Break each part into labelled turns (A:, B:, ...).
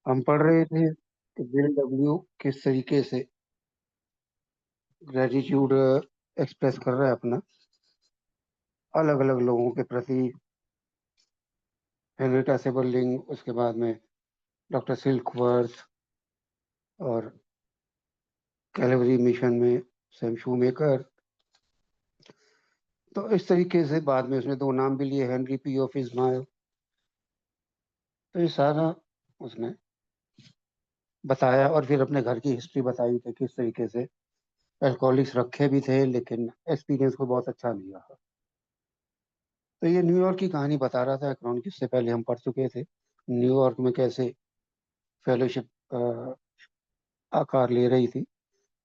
A: हम पढ़ रहे थे कि बिल डब्ल्यू किस तरीके से ग्रेटिट्यूड एक्सप्रेस कर रहा है अपना अलग अलग लोगों के प्रति। हेनरिटा सेबरलिंग, उसके बाद में डॉक्टर सिल्कवर्थ, और कैलवरी मिशन में सैम शूमेकर। तो इस तरीके से बाद में उसने दो नाम भी लिए, हेनरी पी ऑफ इस्माइल। तो ये सारा उसने बताया और फिर अपने घर की हिस्ट्री बताई कि किस तरीके से अल्कोहलिक्स रखे भी थे, लेकिन एक्सपीरियंस को बहुत अच्छा नहीं रहा। तो ये न्यूयॉर्क की कहानी बता रहा था एक्रोन, किससे पहले हम पढ़ चुके थे। न्यूयॉर्क में कैसे फेलोशिप आकार ले रही थी,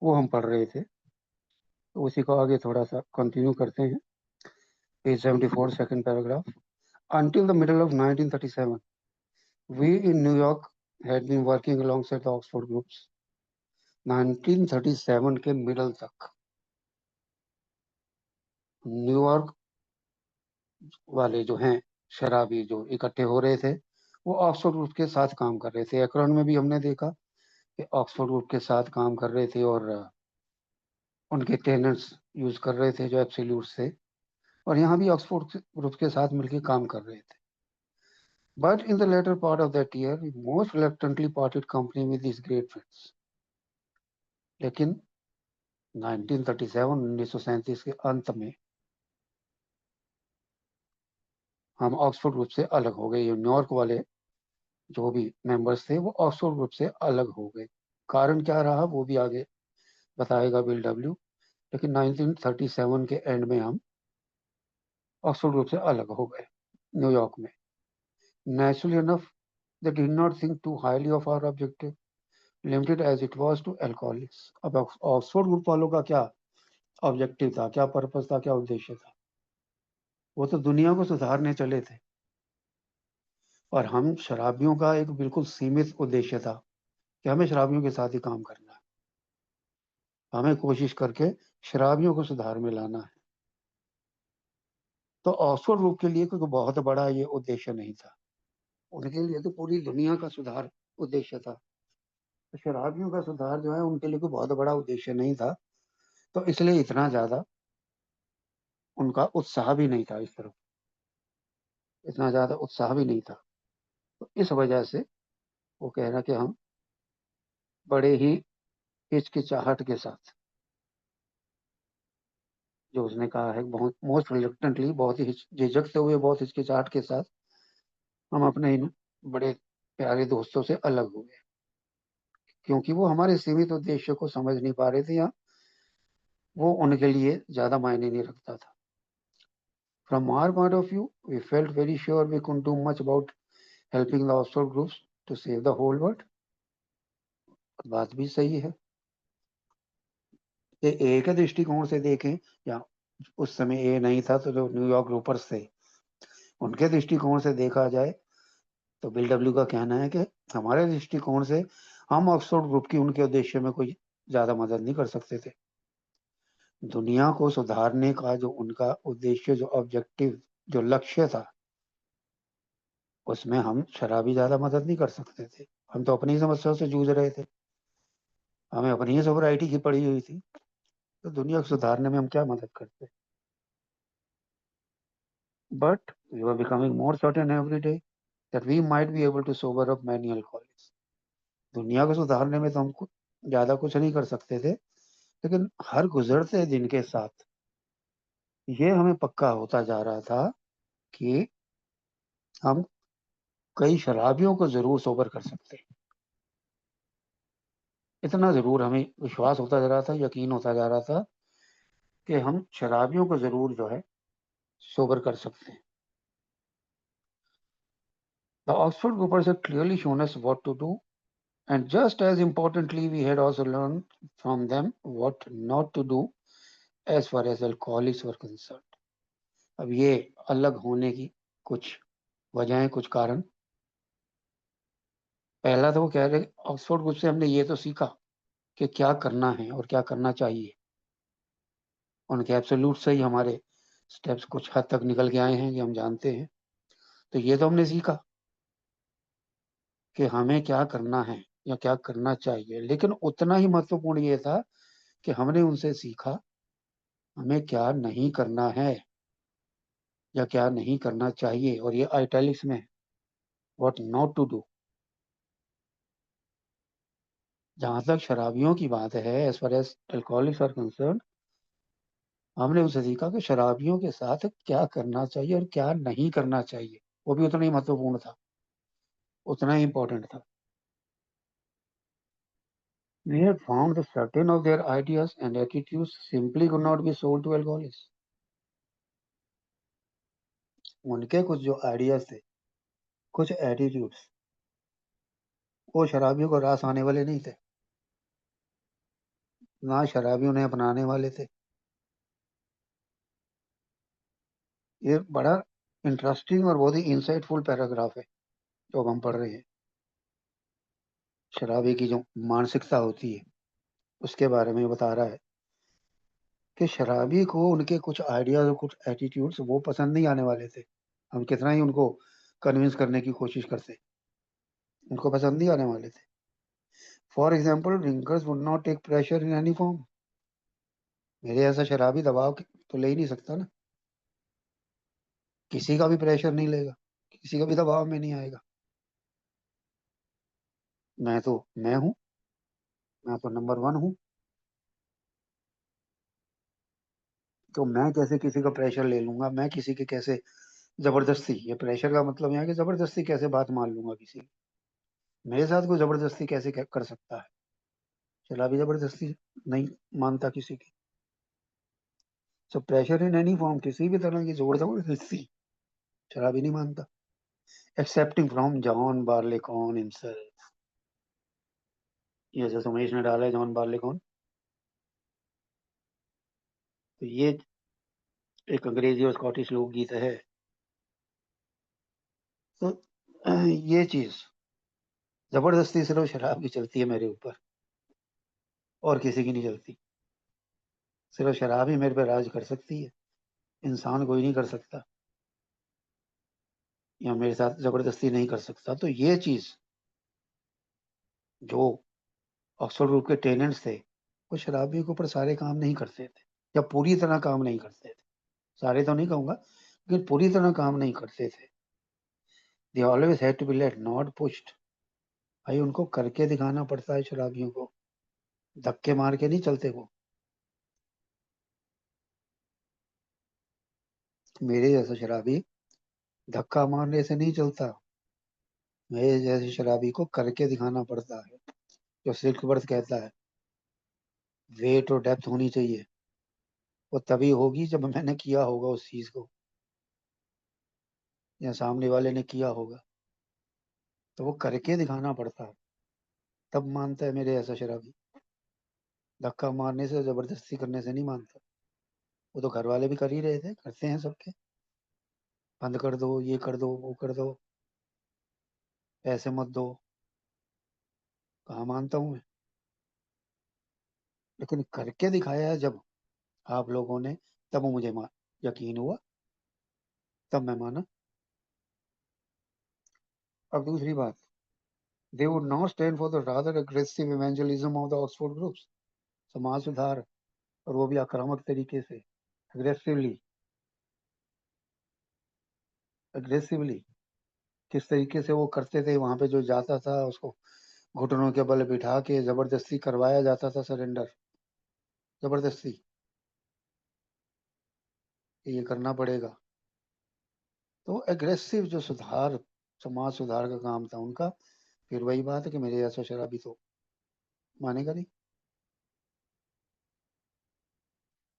A: वो हम पढ़ रहे थे। तो उसी को आगे थोड़ा सा कंटिन्यू करते हैं। Page 74, second paragraph. Until the middle of 1937, we in New York had been working alongside the Oxford groups. 1937 के मिडल तक न्यूयॉर्क वाले जो हैं शराबी जो इकट्ठे हो रहे थे, वो ऑक्सफोर्ड ग्रुप के साथ काम कर रहे थे। एकरॉन में भी हमने देखा कि ऑक्सफोर्ड ग्रुप के साथ काम कर रहे थे और उनके टेनेंट्स यूज कर रहे थे जो एब्सोल्यूट से। और यहाँ भी ऑक्सफोर्ड ग्रुप के साथ मिलकर काम कर रहे थे। But in the latter part of that year we most reluctantly parted company with this great friends. लेकिन 1937 1937 के अंत में हम ऑक्सफोर्ड ग्रुप से अलग हो गए। ये न्यूयॉर्क वाले जो भी मेंबर्स थे वो ऑक्सफोर्ड ग्रुप से अलग हो गए। कारण क्या रहा वो भी आगे बताएगा बिल डब्ल्यू। लेकिन 1937 के एंड में हम ऑक्सफोर्ड ग्रुप से अलग हो गए न्यूयॉर्क में। Naturally enough they did not think too highly of our objective, limited as it was to alcoholics. अब ऑक्सफोर्ड ग्रुप वालों का क्या ऑब्जेक्टिव था, क्या पर्पस था, क्या उद्देश्य था? वो तो दुनिया को सुधारने चले थे, और हम शराबियों का एक बिल्कुल सीमित उद्देश्य था कि हमें शराबियों के साथ ही काम करना है, हमें कोशिश करके शराबियों को सुधार में लाना है। तो ऑक्सफोर्ड ग्रुप के लिए कोई बहुत बड़ा ये उद्देश्य नहीं था, उनके लिए तो पूरी दुनिया का सुधार उद्देश्य था। तो शराबियों का सुधार जो है उनके लिए कोई बहुत बड़ा उद्देश्य नहीं था। तो इसलिए इतना ज्यादा उनका उत्साह भी नहीं था इस तरफ, इतना ज्यादा उत्साह भी नहीं था। तो इस वजह से वो कह रहा कि हम बड़े ही हिचकिचाहट के साथ, जो उसने कहा है बहुत मोस्ट रिलक्टेंटली, बहुत ही झिझकते हुए, बहुत हिचकिचाहट के साथ हम अपने इन बड़े प्यारे दोस्तों से अलग हुए, क्योंकि वो हमारे सीमित उद्देश्य को समझ नहीं पा रहे थे, या वो उनके लिए ज्यादा मायने नहीं रखता था। From our point of view, we felt very sure we couldn't do much about helping the offshore groups to save the whole world. बात भी सही है कि एक दृष्टिकोण से देखें, या उस समय ए नहीं था तो जो न्यूयॉर्क ग्रुपर्स थे उनके दृष्टिकोण से देखा जाए, तो बिल डब्ल्यू का कहना है कि हमारे दृष्टिकोण से हम ऑक्सफोर्ड ग्रुप की उनके उद्देश्य में कोई ज्यादा मदद नहीं कर सकते थे। दुनिया को सुधारने का जो उनका उद्देश्य, जो ऑब्जेक्टिव, जो लक्ष्य था, उसमें हम शराबी ज्यादा मदद नहीं कर सकते थे। हम तो अपनी समस्याओं से जूझ रहे थे, हमें अपनी ही सोब्राइटी की पड़ी हुई थी। तो दुनिया को सुधारने में हम क्या मदद करते? But we were becoming more certain every day that we might be able to sober up many alcoholics. दुनिया को सुधारने में तो हम ज्यादा कुछ नहीं कर सकते थे, लेकिन हर गुजरते दिन के साथ ये हमें पक्का होता जा रहा था कि हम कई शराबियों को जरूर सोबर कर सकते हैं। इतना जरूर हमें विश्वास होता जा रहा था, यकीन होता जा रहा था कि हम शराबियों को जरूर जो है सोबर कर सकते हैं। The Oxford groupers had clearly shown us what to do, and just as importantly, we had also learned from them what not to do as far as alcoholics were concerned. अब ये अलग होने की कुछ वजहें, कुछ कारण। पहला तो वो कह रहे ऑक्सफोर्ड ग्रुप से हमने ये तो सीखा कि क्या करना है और क्या करना चाहिए। उनके एब्सोल्यूट से ही हमारे स्टेप्स कुछ हद तक निकल के आए हैं, ये हम जानते हैं। तो ये तो हमने सीखा कि हमें क्या करना है या क्या करना चाहिए, लेकिन उतना ही महत्वपूर्ण ये था कि हमने उनसे सीखा हमें क्या नहीं करना है या क्या नहीं करना चाहिए, और ये आइटैलिक्स में व्हाट नॉट टू डू। जहां तक शराबियों की बात है, as far as alcoholics are concerned, हमने उनसे सीखा कि शराबियों के साथ क्या करना चाहिए और क्या नहीं करना चाहिए। वो भी उतना ही महत्वपूर्ण था, उतना ही इंपॉर्टेंट था। We had found that certain of their ideas and attitudes simply could not be sold to alcoholics. उनके कुछ जो आइडियाज थे, कुछ एटीट्यूड्स, वो शराबियों को रास आने वाले नहीं थे, ना शराबी उन्हें अपनाने वाले थे। ये बड़ा इंटरेस्टिंग और बहुत ही इंसाइटफुल पैराग्राफ है जो अब हम पढ़ रहे हैं। शराबी की जो मानसिकता होती है उसके बारे में बता रहा है कि शराबी को उनके कुछ आइडियाज और कुछ एटीट्यूड्स वो पसंद नहीं आने वाले थे। हम कितना ही उनको कन्विंस करने की कोशिश करते, उनको पसंद नहीं आने वाले थे। For example, drinkers would not take pressure in any form. मेरे ऐसा शराबी दबाव तो ले ही नहीं सकता ना, किसी का भी प्रेशर नहीं लेगा, किसी का भी दबाव में नहीं आएगा। मैं हूँ, मैं तो नंबर वन हूँ, तो मैं कैसे किसी का प्रेशर ले लूंगा, मैं किसी के कैसे जबरदस्ती, ये प्रेशर का मतलब यहाँ कि जबरदस्ती कैसे बात मान लूंगा किसी की। मेरे साथ कोई जबरदस्ती कैसे कर सकता है? शराबी जबरदस्ती नहीं मानता किसी की। So pressure in any form, किसी भी तरह की जोर जबरदस्ती शराबी नहीं मानता, एक्सेप्टिंग फ्रॉम जॉन बार्लेकॉन हिमसेल्फ। ये जो सुमेश ने डाला है जॉन बार्लेकॉन, तो ये एक अंग्रेजी और स्कॉटिश लोकगीत है। तो ये चीज जबरदस्ती सिर्फ शराब की चलती है मेरे ऊपर, और किसी की नहीं चलती। सिर्फ शराब ही मेरे पे राज कर सकती है, इंसान कोई नहीं कर सकता, या मेरे साथ जबरदस्ती नहीं कर सकता। तो ये चीज जो ऑक्सफोर्ड ग्रुप के टेनेंट्स थे, वो शराबियों के ऊपर सारे काम नहीं करते थे, या पूरी तरह काम नहीं करते थे। सारे तो नहीं कहूंगा, लेकिन पूरी तरह काम नहीं करते थे। They always had to be led not pushed. भाई उनको करके दिखाना पड़ता है शराबियों को, धक्के मार के नहीं चलते वो। मेरे जैसा शराबी धक्का मारने से नहीं चलता, मेरे जैसे शराबी को करके दिखाना पड़ता है। जो सिल्क बर्थ कहता है, वेट और डेप्थ होनी चाहिए, वो तभी होगी जब मैंने किया होगा उस चीज को, या सामने वाले ने किया होगा। तो वो करके दिखाना पड़ता है, तब मानता है मेरे ऐसा शराबी। धक्का मारने से, जबरदस्ती करने से नहीं मानता। वो तो घर वाले भी कर ही रहे थे, करते हैं सबके, बंद कर दो, ये कर दो, वो कर दो, पैसे मत दो, कहाँ मानता हूँ मैं। लेकिन करके दिखाया है जब आप लोगों ने, तब मुझे यकीन हुआ, तब मैं माना। अब दूसरी बात, दे would not stand for the rather aggressive evangelism of the Oxford groups. समाज सुधार, और वो भी आक्रामक तरीके से, अग्रेसिवली। अग्रेसिवली किस तरीके से वो करते थे, वहां पे जो जाता था उसको घुटनों के बल बिठा के जबरदस्ती करवाया जाता था सरेंडर, जबरदस्ती, कि ये करना पड़ेगा। तो एग्रेसिव जो सुधार, समाज सुधार का काम था उनका। फिर वही बात है कि मेरे जैसा शराबी तो मानेगा नहीं।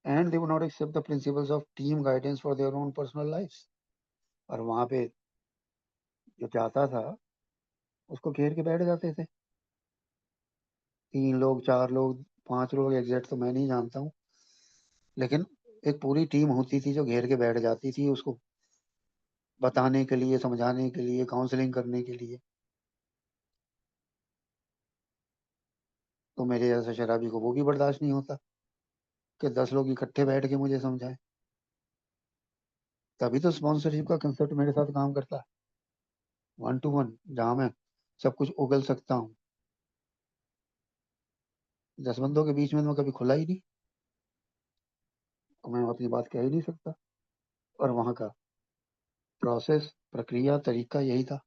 A: And they would not accept the principles of team guidance for their own personal lives. और वहां पे जो जाता था उसको घेर के बैठ जाते थे, 3 लोग, 4 लोग, 5 लोग, एग्जैक्ट तो मैं नहीं जानता हूँ, लेकिन एक पूरी टीम होती थी जो घेर के बैठ जाती थी उसको बताने के लिए, समझाने के लिए, काउंसलिंग करने के लिए। तो मेरे जैसा शराबी को वो भी बर्दाश्त नहीं होता कि 10 लोग इकट्ठे बैठ के मुझे समझाएं। तभी तो स्पॉन्सरशिप का कंसेप्ट मेरे साथ काम करता है, 1 to 1, जहाँ मैं सब कुछ उगल सकता हूँ। 10 बंदों के बीच में तो मैं कभी खुला ही नहीं, तो मैं अपनी बात कह ही नहीं सकता। और वहां का प्रोसेस, प्रक्रिया, तरीका यही था,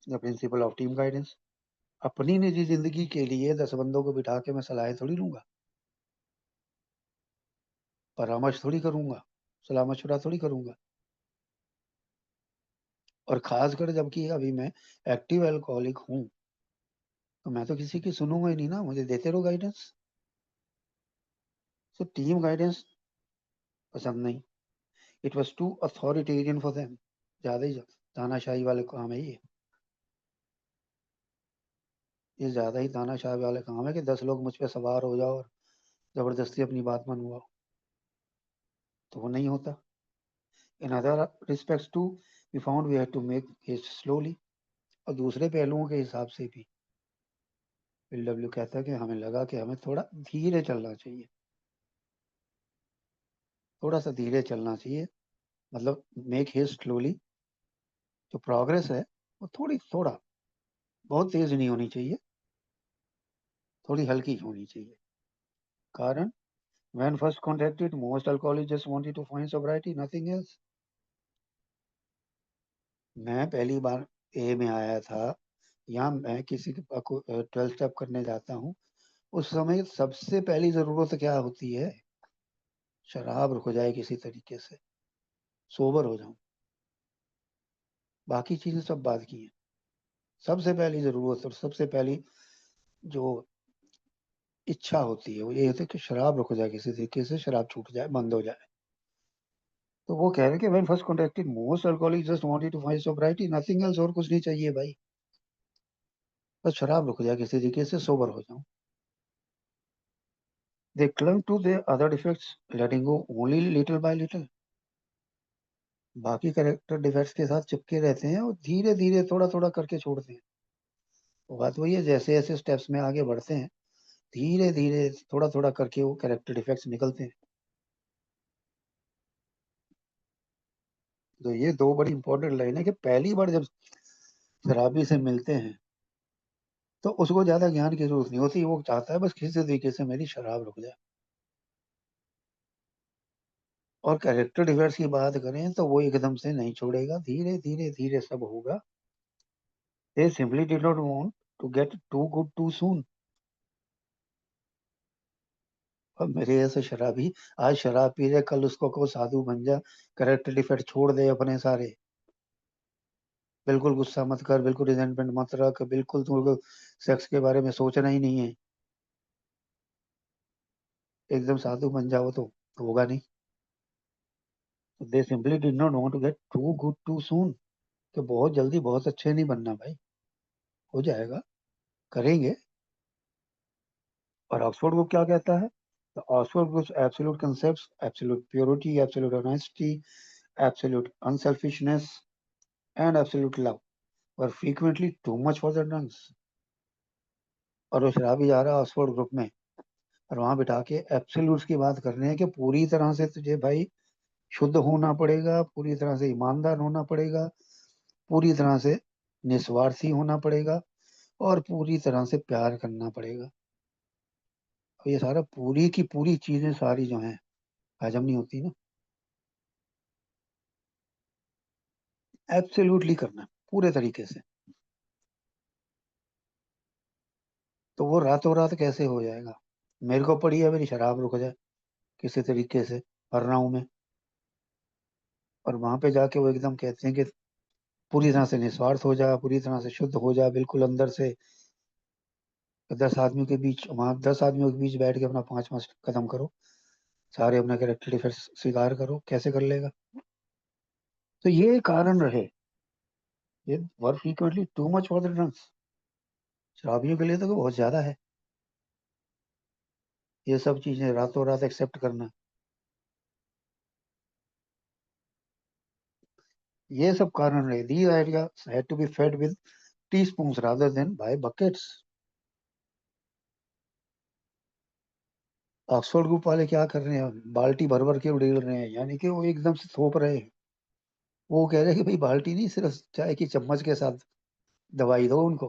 A: the principle of team guidance. अपनी निजी जिंदगी के लिए 10 बंदों को बिठा के मैं सलाहें थोड़ी लूंगा, परामर्श थोड़ी करूंगा, सलाह मशवरा थोड़ी करूंगा। और खासकर जबकि अभी मैं एक्टिव अल्कोहलिक हूँ, तो मैं तो किसी की सुनूंगा ही नहीं ना, मुझे देते रहो गाइडेंस। सो टीम गाइडेंस पसंद नहीं। It was too authoritarian for them. ज्यादा ही तानाशाही वाले काम है ये ज्यादा ही तानाशाही वाले काम है कि 10 लोग मुझ पे सवार हो जाओ और जबरदस्ती अपनी बात मनवाओ, तो वो नहीं होता। In other respects too we found we had to make it slowly. और दूसरे पहलुओं के हिसाब से भी एलडब्ल्यू कहता है कि हमें लगा कि हमें थोड़ा धीरे चलना चाहिए, थोड़ा सा धीरे चलना चाहिए। मतलब मेक हिट स्लोली, जो प्रोग्रेस है वो थोड़ा बहुत तेज नहीं होनी चाहिए, थोड़ी हल्की होनी चाहिए। कारण when first contacted most alcoholics just wanted to find sobriety, nothing else. मैं पहली बार ए में आया था, या मैं किसी के 12 स्टेप करने जाता हूँ, उस समय सबसे पहली जरूरत क्या होती है? शराब रुक जाए किसी तरीके से, सोबर हो जाऊं। बाकी चीजें सब बात की हैं। सबसे पहली जरूरत और सबसे पहली जो इच्छा होती है वो ये होती है कि शराब रुक जाए किसी तरीके से, शराब छूट जाए, बंद हो जाए। तो वो कह रहे हैं कि when first contacted most alcoholic just wanted to find sobriety, nothing else, और कुछ नहीं चाहिए भाई, बस शराब रुक जाए किसी तरीके से, सोबर हो जाऊं। They clung to their other defects, letting go only little by little. बाकी कैरेक्टर डिफेक्ट्स के साथ चिपके रहते हैं और धीरे धीरे थोड़ा थोड़ा करके छोड़ते हैं। वो बात वही है, जैसे जैसे स्टेप्स में आगे बढ़ते हैं, धीरे धीरे थोड़ा थोड़ा करके वो कैरेक्टर डिफेक्ट्स निकलते हैं। तो ये दो बड़ी इंपॉर्टेंट लाइन है कि पहली बार जब शराबी से मिलते हैं तो उसको ज्यादा ज्ञान की जरूरत नहीं होती, वो चाहता है बस किसी तरीके से मेरी शराब रुक जाए। और कैरेक्टर डिफेक्ट्स की बात करें तो वो एकदम से नहीं छोड़ेगा, धीरे धीरे धीरे सब होगा। They simply did not want to get too good too soon. और मेरे ऐसे शराबी आज शराब पी रहे, कल उसको को साधु बन जा, कैरेक्टर डिफेक्ट छोड़ दे अपने सारे, बिल्कुल गुस्सा मत कर, बिल्कुल रिजेंटमेंट मत रख, बिल्कुल तुमको सेक्स के बारे में सोचना ही नहीं है, एकदम साधु बन जाओ तो होगा नहीं। They simply did not want to get too good too soon, कि बहुत जल्दी बहुत अच्छे नहीं बनना भाई, हो जाएगा, करेंगे। और ऑक्सफोर्ड ग्रुप क्या कहता है? The Oxford Group's absolute concepts, absolute purity, absolute honesty, absolute unselfishness, and absolute love were frequently too much for the drunks. और वो शराबी जा रहा है ऑक्सफोर्ड ग्रुप में, और वहां बिठा के एब्सोल्यूट्स की बात कर रहे हैं कि पूरी तरह से तुझे भाई शुद्ध होना पड़ेगा, पूरी तरह से ईमानदार होना पड़ेगा, पूरी तरह से निस्वार्थी होना पड़ेगा, और पूरी तरह से प्यार करना पड़ेगा। अब ये सारा पूरी की पूरी चीजें सारी जो हैं हजम नहीं होती ना, एब्सोल्युटली करना पूरे तरीके से। तो वो रातों रात कैसे हो जाएगा? मेरे को पड़ी है मेरी शराब रुक जाए किसी तरीके से, कर रहा हूं मैं। और वहां पे जाके वो एकदम कहते हैं कि पूरी तरह से निस्वार्थ हो जा, पूरी तरह से शुद्ध हो जा, बिल्कुल अंदर से। 10 आदमियों के बीच, वहां 10 आदमियों के बीच बैठ के अपना 5 5 कदम करो, सारे अपना कैरेक्टर डिफेक्ट स्वीकार करो, कैसे कर लेगा? तो ये कारण रहे, ये were frequently too much for the drugs. शराबियों के लिए तो बहुत ज्यादा है ये सब चीजें रातों रात एक्सेप्ट करना। ये सब कारण रहे, these ideas had to be fed with teaspoons rather than by buckets. Oxford group वाले क्या कर रहे हैं? बाल्टी भर भर के उड़ेल रहे हैं, यानी कि वो एकदम से थोप रहे हैं, वो कह रहे कि भाई बाल्टी नहीं, सिर्फ चाय की चम्मच के साथ दवाई दो उनको,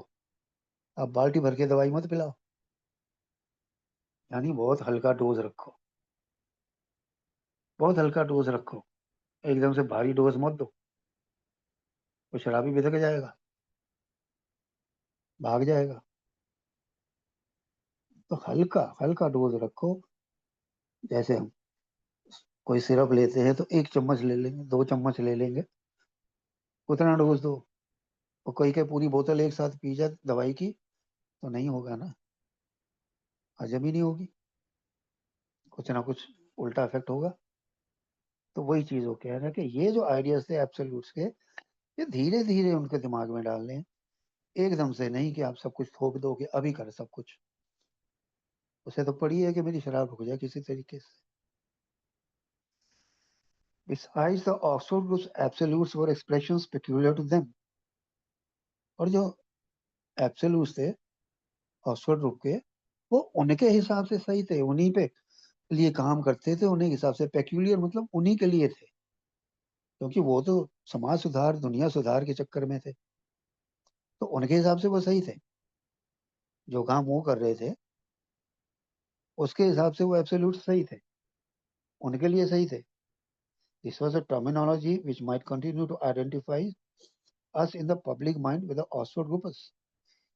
A: आप बाल्टी भर के दवाई मत पिलाओ। यानी बहुत हल्का डोज रखो, बहुत हल्का डोज रखो, एकदम से भारी डोज मत दो, वो शराबी बिदक जाएगा, भाग जाएगा। तो हल्का हल्का डोज रखो। जैसे हम कोई सिरप लेते हैं तो 1 चम्मच ले लेंगे, 2 चम्मच ले लेंगे, उतना डोज दो। और कोई के पूरी बोतल एक साथ पी जाए दवाई की तो नहीं होगा ना, हजम ही नहीं होगी, कुछ ना कुछ उल्टा इफेक्ट होगा। तो वही चीज वो कह रहे हैं कि ये जो आइडियाज थे एब्सोल्यूट्स के, ये धीरे धीरे उनके दिमाग में डालने हैं, एकदम से नहीं कि आप सब कुछ थोप दो कि अभी कर सब कुछ। उसे तो पड़ी है कि मेरी शराब रुक जाए किसी तरीके से। Besides the Oxford group's absolutes were expressions peculiar to them. और जो एब्सोल्यूट्स थे ऑक्सफोर्ड ग्रुप के, वो उनके हिसाब से सही थे, उन्हीं पे लिए काम करते थे, उन्हीं के हिसाब से पेक्यूलियर मतलब उन्हीं के लिए थे, क्योंकि वो तो समाज सुधार दुनिया सुधार के चक्कर में थे। तो उनके हिसाब से वो सही थे, जो काम वो कर रहे थे उसके हिसाब से वो एब्सोल्यूट सही थे, उनके लिए सही थे। This was a terminology which might continue to identify us in the public mind with the Oxford groupers,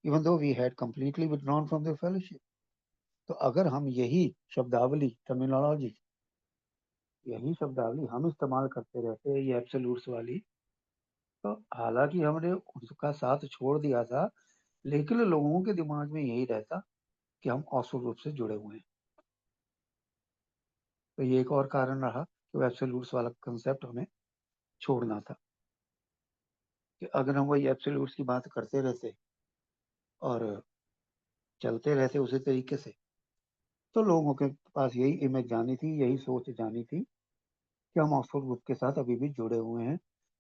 A: even though we had completely withdrawn from their fellowship. तो अगर हम यही शब्दावली टर्मिनोलॉजी, यही शब्दावली हम इस्तेमाल करते रहते हैं, ये एब्सोल्यूट्स वाली, तो हालांकि हमने उसका साथ छोड़ दिया था, लेकिन लोगों के दिमाग में यही रहता कि हम ऑक्सफोर्ड ग्रुप से जुड़े हुए हैं। तो ये एक और कारण रहा कि एब्सोल्यूट्स वाला कंसेप्ट हमें छोड़ना था, कि अगर हम वही एब्सोल्यूट्स की बात करते रहते और चलते रहते उसी तरीके से, तो लोगों के पास यही इमेज जानी थी, यही सोच जानी थी कि हम ऑक्सफोर्ड ग्रुप के साथ अभी भी जुड़े हुए हैं,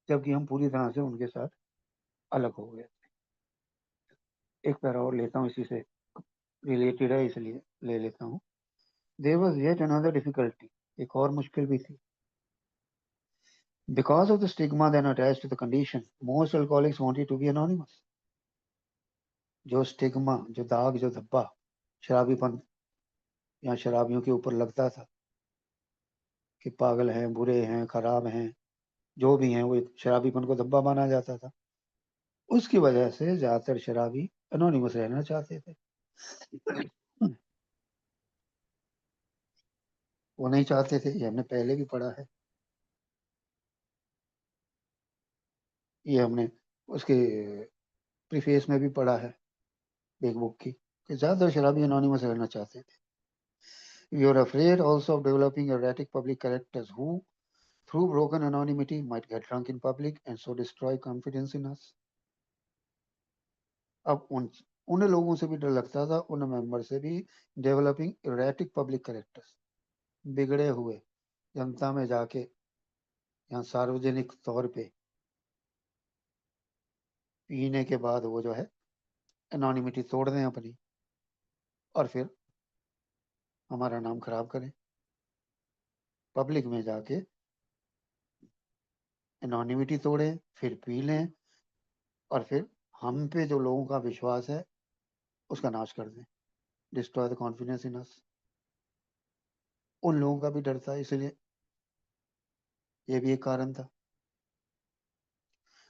A: जबकि हम पूरी तरह से उनके साथ अलग हो गए। एक पैरा और लेता हूँ, इसी से रिलेटेड है इसलिए ले लेता हूँ। There was yet another difficulty, एक और मुश्किल भी थी। Because of the stigma then attached to the condition, most alcoholics wanted to be anonymous. जो स्टिग्मा, जो दाग, जो धब्बा शराबीपन या शराबियों के ऊपर लगता था कि पागल हैं, बुरे हैं, खराब हैं, जो भी हैं, वो एक शराबीपन को धब्बा माना जाता था। उसकी वजह से ज्यादातर शराबी अनोनिमस रहना चाहते थे। वो नहीं चाहते थे, ये हमने पहले भी पढ़ा है, ये हमने उसके प्रीफेस में भी पढ़ा है एक बुक की, कि ज्यादातर शराबी अनोनिमस रहना चाहते थे। We are afraid also of developing erratic public characters who, through broken anonymity, might get drunk in public and so destroy confidence in us. अब उन लोगों से भी डर लगता था, उन मेंबर से भी, डेवलपिंग erratic public characters, बिगड़े हुए, जनता में जाके या सार्वजनिक तौर पे पीने के बाद वो जो है एनोनिमिटी तोड़ दें अपनी, और फिर हमारा नाम खराब करें, पब्लिक में जाके एनोनिमिटी तोड़ें, फिर पी लें, और फिर हम पे जो लोगों का विश्वास है उसका नाश कर दें, डिस्ट्रॉय द कॉन्फिडेंस इन अस। उन लोगों का भी डर था, इसलिए ये भी एक कारण था।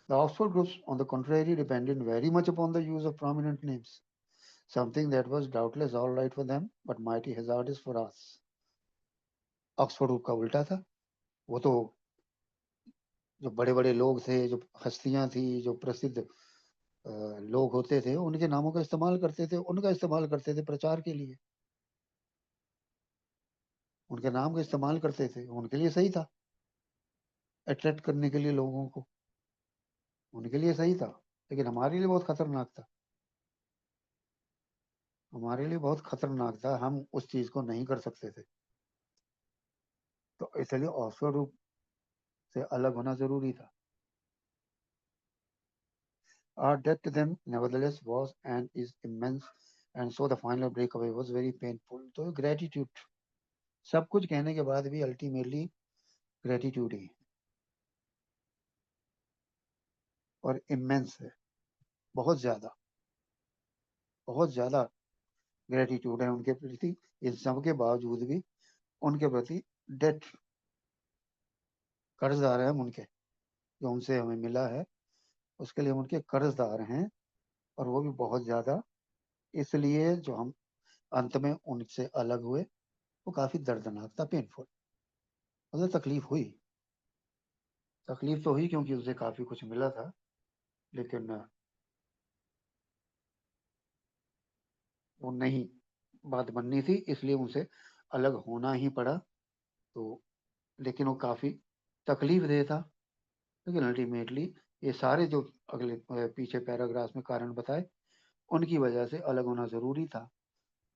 A: The Oxford groups, on the contrary, depended very much upon the use of prominent names, something that was doubtless all right for them, but mighty hazardous for us. Oxford group का उल्टा था, वो तो जो बड़े बड़े लोग थे, जो हस्तियां थी, जो प्रसिद्ध लोग होते थे, उनके नामों का इस्तेमाल करते थे, उनका इस्तेमाल करते थे प्रचार के लिए, उनके नाम का इस्तेमाल करते थे, उनके लिए सही था, अट्रैक्ट करने के लिए लोगों को, उनके लिए सही था। लेकिन हमारे लिए बहुत खतरनाक था, हमारे लिए बहुत खतरनाक था, हम उस चीज को नहीं कर सकते थे। तो इसलिए ऑक्सफोर्ड ग्रुप से अलग होना जरूरी था। Our debt to them, nevertheless, was and is immense, and so the final breakaway was very painful. तो gratitude, सब कुछ कहने के बाद भी अल्टीमेटली ग्रेटिट्यूड ही, और इमेंस है, बहुत ज़्यादा ग्रेटिट्यूड है उनके प्रति। इन सब के बावजूद भी उनके प्रति डेट कर्जदार हैं हम उनके, जो उनसे हमें मिला है उसके लिए हम उनके कर्जदार हैं, और वो भी बहुत ज़्यादा। इसलिए जो हम अंत में उनसे अलग हुए वो काफ़ी दर्दनाक था, पेनफुल। मतलब तकलीफ तो हुई क्योंकि उसे काफ़ी कुछ मिला था, लेकिन वो नहीं बात बननी थी, इसलिए उनसे अलग होना ही पड़ा। तो लेकिन वो काफ़ी तकलीफ दे था, लेकिन अल्टीमेटली ये सारे जो अगले पीछे पैराग्राफ में कारण बताए उनकी वजह से अलग होना ज़रूरी था।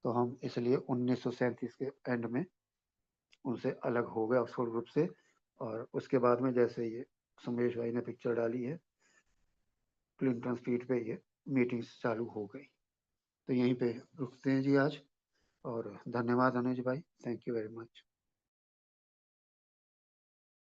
A: तो हम इसलिए 1937 के एंड में उनसे अलग हो गए ऑक्सफोर्ड ग्रुप से। और उसके बाद में जैसे ये सुमेश भाई ने पिक्चर डाली है, क्लिंटन स्ट्रीट पे ये मीटिंग्स चालू हो गई। तो यहीं पे रुकते हैं जी आज, और धन्यवाद अनुज भाई, थैंक यू वेरी मच।